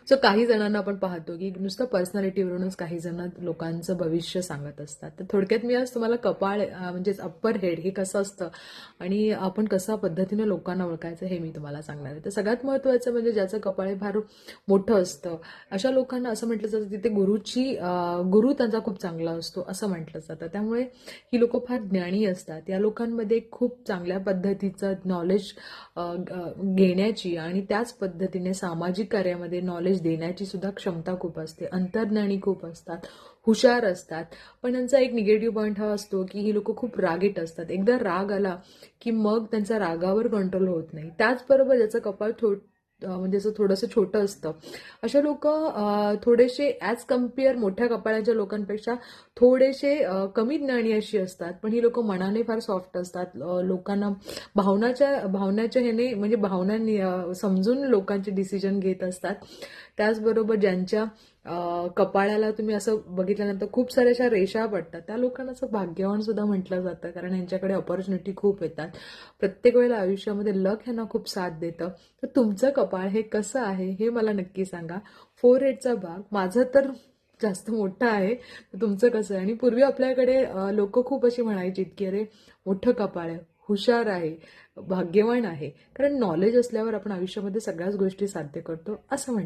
So काही जणांना आपण पाहतो की नुसतं पर्सनॅलिटीवरूनच काही जण लोकांचं भविष्य सांगत असतात. तर थोडक्यात मी आज तुम्हाला कपाळ म्हणजेच अप्पर हेड हे कसं असतं आणि आपण कशा पद्धतीने लोकांना ओळखायचं हे मी तुम्हाला सांगणार आहे. तर सगळ्यात महत्त्वाचं म्हणजे ज्याचं कपाळ हे फार मोठं असतं अशा लोकांना असं म्हटलं जातं तिथे गुरु त्यांचा खूप चांगला असतो असं म्हटलं जातं. त्यामुळे ही लोकं फार ज्ञानी असतात. या लोकांमध्ये खूप चांगल्या पद्धतीचं नॉलेज घेण्याची आणि त्याच पद्धतीने सामाजिक कार्यामध्ये नॉलेज देण्याची सुद्धा क्षमता खूप असते. अंतर्ज्ञानी खूप असतात, हुशार असतात. पण यांचा एक निगेटिव्ह पॉईंट हा असतो की ही लोक खूप रागीट असतात. एकदा राग आला की मग त्यांचा रागावर कंट्रोल होत नाही. त्याचबरोबर ज्याचं कपाळ म्हणजे असं थोडंसं छोटं असतं अशा लोक थोडेसे ॲज कम्पेअर मोठ्या कपाळाच्या लोकांपेक्षा थोडेसे कमी ज्ञानी अशी असतात. पण ही लोक मनाने फार सॉफ्ट असतात. लोकांना भावनाच्या ह्याने म्हणजे भावनांनी समजून लोकांचे डिसिजन घेत असतात. त्याचबरोबर ज्यांच्या कपाळाला तुम्ही असं बघितल्यानंतर खूप साऱ्या अशा रेषा पडतात त्या लोकांना असं भाग्यवान सुद्धा म्हटलं जातं, कारण यांच्याकडे ऑपॉर्च्युनिटी खूप येतात. प्रत्येक वेळेला आयुष्यामध्ये लक ह्यांना खूप साथ देतं. तर तुमचं कपाळ हे कसं आहे हे मला नक्की सांगा. 4 भाग माझं तर जास्त मोठं आहे. तर तुमचं कसं आहे? आणि पूर्वी आपल्याकडे लोक खूप अशी म्हणायची की अरे मोठं कपाळ आहे, हुशार आहे, भाग्यवान आहे, कारण नॉलेज असल्यावर आपण आयुष्यामध्ये सगळ्याच गोष्टी साध्य करतो असं म्हणतात.